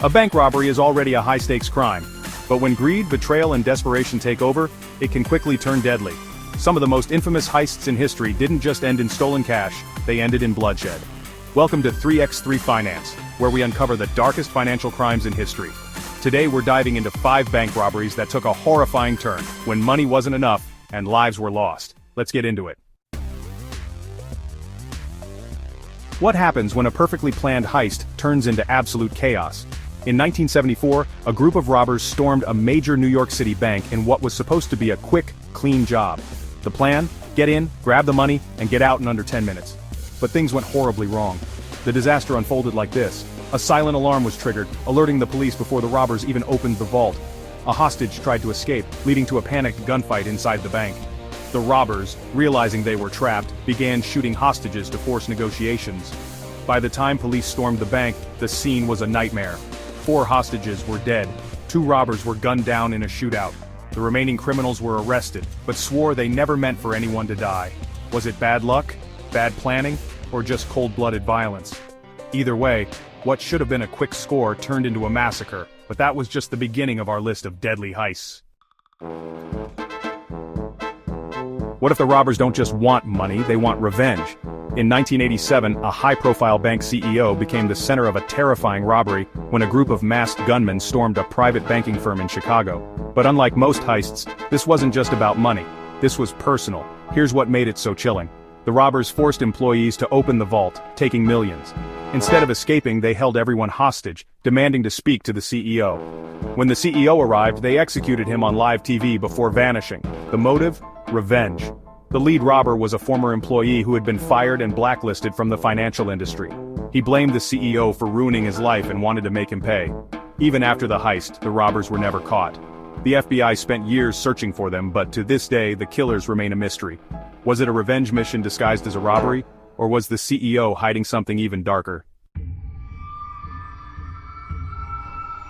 A bank robbery is already a high-stakes crime, but when greed, betrayal, and desperation take over, it can quickly turn deadly. Some of the most infamous heists in history didn't just end in stolen cash, they ended in bloodshed. Welcome to 3x3 Finance, where we uncover the darkest financial crimes in history. Today we're diving into 5 bank robberies that took a horrifying turn, when money wasn't enough, and lives were lost. Let's get into it. What happens when a perfectly planned heist turns into absolute chaos? In 1974, a group of robbers stormed a major New York City bank in what was supposed to be a quick, clean job. The plan? Get in, grab the money, and get out in under 10 minutes. But things went horribly wrong. The disaster unfolded like this. A silent alarm was triggered, alerting the police before the robbers even opened the vault. A hostage tried to escape, leading to a panicked gunfight inside the bank. The robbers, realizing they were trapped, began shooting hostages to force negotiations. By the time police stormed the bank, the scene was a nightmare. 4 hostages were dead. 2 robbers were gunned down in a shootout. The remaining criminals were arrested, but swore they never meant for anyone to die. Was it bad luck, bad planning, or just cold-blooded violence? Either way, what should have been a quick score turned into a massacre, but that was just the beginning of our list of deadly heists. What if the robbers don't just want money, they want revenge? In 1987, a high-profile bank CEO became the center of a terrifying robbery when a group of masked gunmen stormed a private banking firm in Chicago. But unlike most heists, this wasn't just about money. This was personal. Here's what made it so chilling. The robbers forced employees to open the vault, taking millions. Instead of escaping, they held everyone hostage, demanding to speak to the CEO. When the CEO arrived, they executed him on live TV before vanishing. The motive? Revenge. The lead robber was a former employee who had been fired and blacklisted from the financial industry. He blamed the CEO for ruining his life and wanted to make him pay. Even after the heist, the robbers were never caught. The FBI spent years searching for them, but to this day, the killers remain a mystery. Was it a revenge mission disguised as a robbery, or was the CEO hiding something even darker?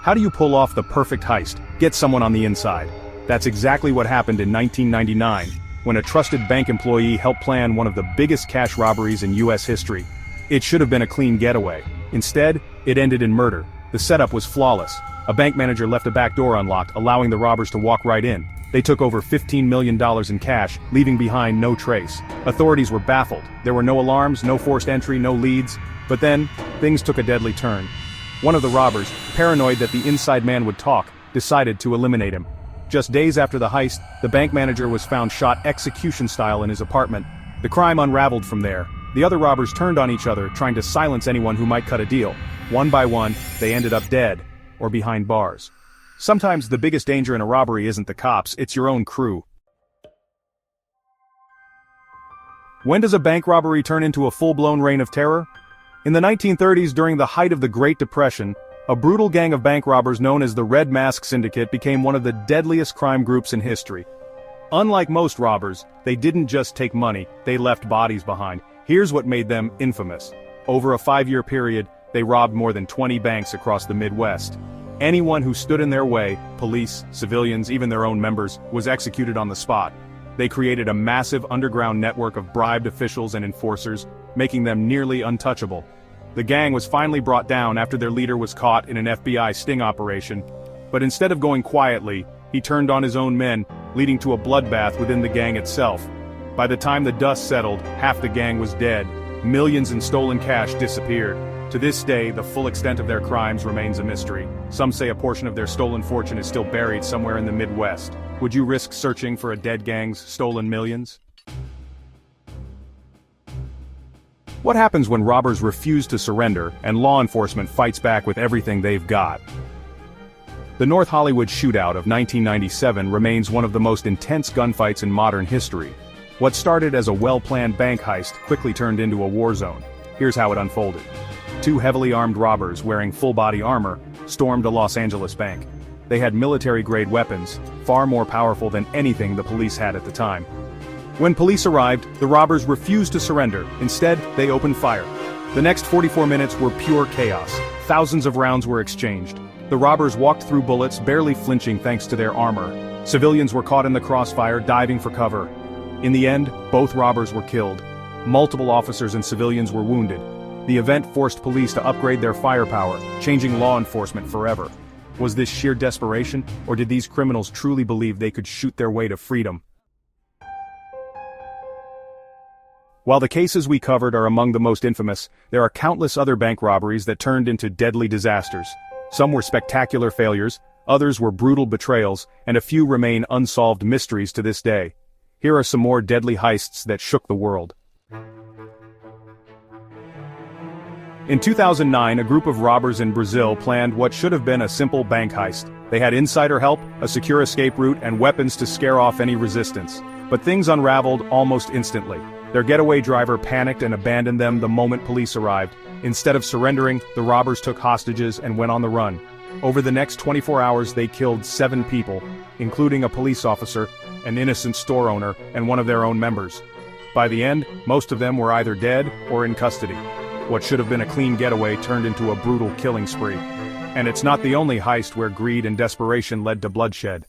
How do you pull off the perfect heist, get someone on the inside? That's exactly what happened in 1999, when a trusted bank employee helped plan one of the biggest cash robberies in U.S. history. It should have been a clean getaway. Instead, it ended in murder. The setup was flawless. A bank manager left a back door unlocked, allowing the robbers to walk right in. They took over $15 million in cash, leaving behind no trace. Authorities were baffled. There were no alarms, no forced entry, no leads. But then, things took a deadly turn. One of the robbers, paranoid that the inside man would talk, decided to eliminate him. Just days after the heist, the bank manager was found shot execution-style in his apartment. The crime unraveled from there. The other robbers turned on each other, trying to silence anyone who might cut a deal. One by one, they ended up dead, or behind bars. Sometimes the biggest danger in a robbery isn't the cops, it's your own crew. When does a bank robbery turn into a full-blown reign of terror? In the 1930s, during the height of the Great Depression, a brutal gang of bank robbers known as the Red Mask Syndicate became one of the deadliest crime groups in history. Unlike most robbers, they didn't just take money, they left bodies behind. Here's what made them infamous. Over a 5-year period, they robbed more than 20 banks across the Midwest. Anyone who stood in their way, police, civilians, even their own members, was executed on the spot. They created a massive underground network of bribed officials and enforcers, making them nearly untouchable. The gang was finally brought down after their leader was caught in an FBI sting operation, but instead of going quietly, he turned on his own men, leading to a bloodbath within the gang itself. By the time the dust settled, half the gang was dead. Millions in stolen cash disappeared. To this day, the full extent of their crimes remains a mystery. Some say a portion of their stolen fortune is still buried somewhere in the Midwest. Would you risk searching for a dead gang's stolen millions? What happens when robbers refuse to surrender and law enforcement fights back with everything they've got? The North Hollywood shootout of 1997 remains one of the most intense gunfights in modern history. What started as a well-planned bank heist quickly turned into a war zone. Here's how it unfolded. 2 heavily armed robbers wearing full-body armor stormed a Los Angeles bank. They had military-grade weapons, far more powerful than anything the police had at the time. When police arrived, the robbers refused to surrender. Instead, they opened fire. The next 44 minutes were pure chaos. Thousands of rounds were exchanged. The robbers walked through bullets, barely flinching thanks to their armor. Civilians were caught in the crossfire, diving for cover. In the end, both robbers were killed. Multiple officers and civilians were wounded. The event forced police to upgrade their firepower, changing law enforcement forever. Was this sheer desperation, or did these criminals truly believe they could shoot their way to freedom? While the cases we covered are among the most infamous, there are countless other bank robberies that turned into deadly disasters. Some were spectacular failures, others were brutal betrayals, and a few remain unsolved mysteries to this day. Here are some more deadly heists that shook the world. In 2009, a group of robbers in Brazil planned what should have been a simple bank heist. They had insider help, a secure escape route, and weapons to scare off any resistance. But things unraveled almost instantly. Their getaway driver panicked and abandoned them the moment police arrived. Instead of surrendering, the robbers took hostages and went on the run. Over the next 24 hours they killed 7 people, including a police officer, an innocent store owner, and one of their own members. By the end, most of them were either dead or in custody. What should have been a clean getaway turned into a brutal killing spree. And it's not the only heist where greed and desperation led to bloodshed.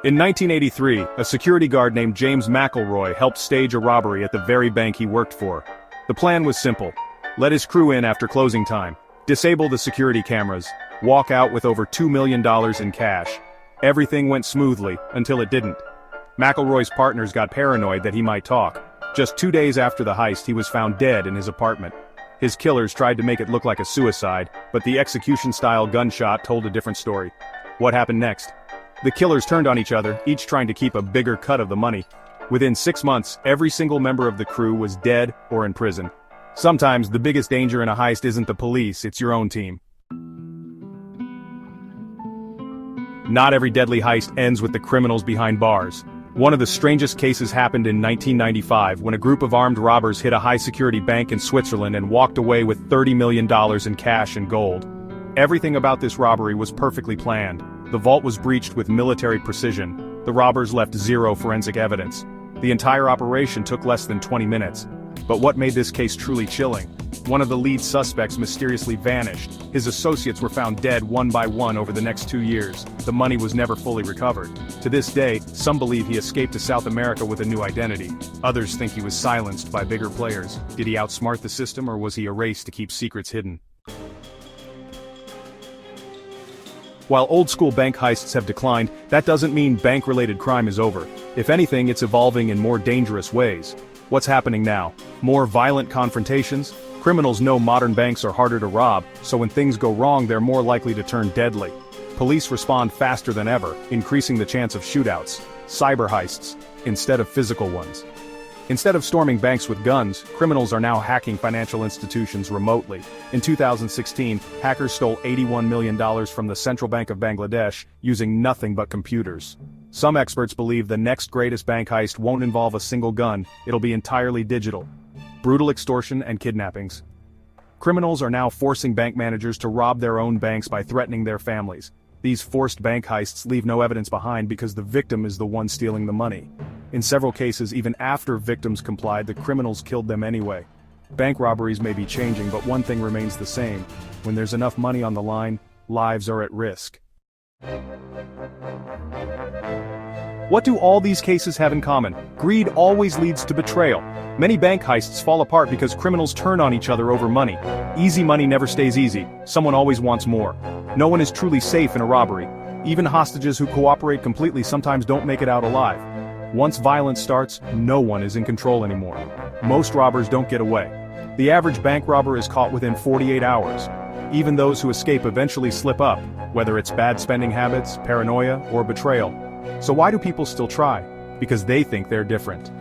In 1983, a security guard named James McElroy helped stage a robbery at the very bank he worked for. The plan was simple. Let his crew in after closing time, disable the security cameras, walk out with over $2 million in cash. Everything went smoothly, until it didn't. McElroy's partners got paranoid that he might talk. Just 2 days after the heist, he was found dead in his apartment. His killers tried to make it look like a suicide, but the execution-style gunshot told a different story. What happened next? The killers turned on each other, each trying to keep a bigger cut of the money. Within 6 months, every single member of the crew was dead or in prison. Sometimes the biggest danger in a heist isn't the police, it's your own team. Not every deadly heist ends with the criminals behind bars. One of the strangest cases happened in 1995 when a group of armed robbers hit a high-security bank in Switzerland and walked away with $30 million in cash and gold. Everything about this robbery was perfectly planned. The vault was breached with military precision. The robbers left zero forensic evidence. The entire operation took less than 20 minutes. But what made this case truly chilling? One of the lead suspects mysteriously vanished. His associates were found dead one by one over the next 2 years. The money was never fully recovered. To this day, some believe he escaped to South America with a new identity. Others think he was silenced by bigger players. Did he outsmart the system, or was he erased to keep secrets hidden? While old-school bank heists have declined, that doesn't mean bank-related crime is over. If anything, it's evolving in more dangerous ways. What's happening now? More violent confrontations? Criminals know modern banks are harder to rob, so when things go wrong they're more likely to turn deadly. Police respond faster than ever, increasing the chance of shootouts, cyber heists, instead of physical ones. Instead of storming banks with guns, criminals are now hacking financial institutions remotely. In 2016, hackers stole $81 million from the Central Bank of Bangladesh, using nothing but computers. Some experts believe the next greatest bank heist won't involve a single gun, it'll be entirely digital. Brutal extortion and kidnappings. Criminals are now forcing bank managers to rob their own banks by threatening their families. These forced bank heists leave no evidence behind because the victim is the one stealing the money. In several cases, even after victims complied, the criminals killed them anyway. Bank robberies may be changing, but one thing remains the same. When there's enough money on the line, lives are at risk. What do all these cases have in common? Greed always leads to betrayal. Many bank heists fall apart because criminals turn on each other over money. Easy money never stays easy. Someone always wants more. No one is truly safe in a robbery. Even hostages who cooperate completely sometimes don't make it out alive. Once violence starts, no one is in control anymore. Most robbers don't get away. The average bank robber is caught within 48 hours. Even those who escape eventually slip up, whether it's bad spending habits, paranoia, or betrayal. So why do people still try? Because they think they're different.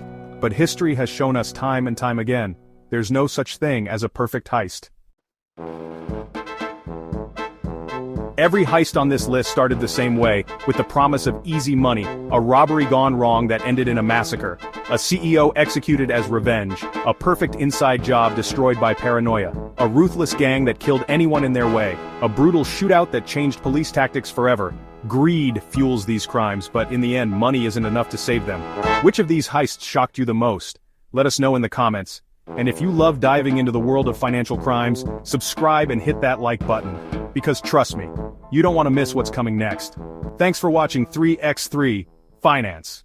But history has shown us time and time again, there's no such thing as a perfect heist. Every heist on this list started the same way, with the promise of easy money, a robbery gone wrong that ended in a massacre, a CEO executed as revenge, a perfect inside job destroyed by paranoia, a ruthless gang that killed anyone in their way, a brutal shootout that changed police tactics forever. Greed fuels these crimes, but in the end, money isn't enough to save them. Which of these heists shocked you the most? Let us know in the comments. And if you love diving into the world of financial crimes, subscribe and hit that like button. Because trust me, you don't want to miss what's coming next. Thanks for watching 3x3 Finance.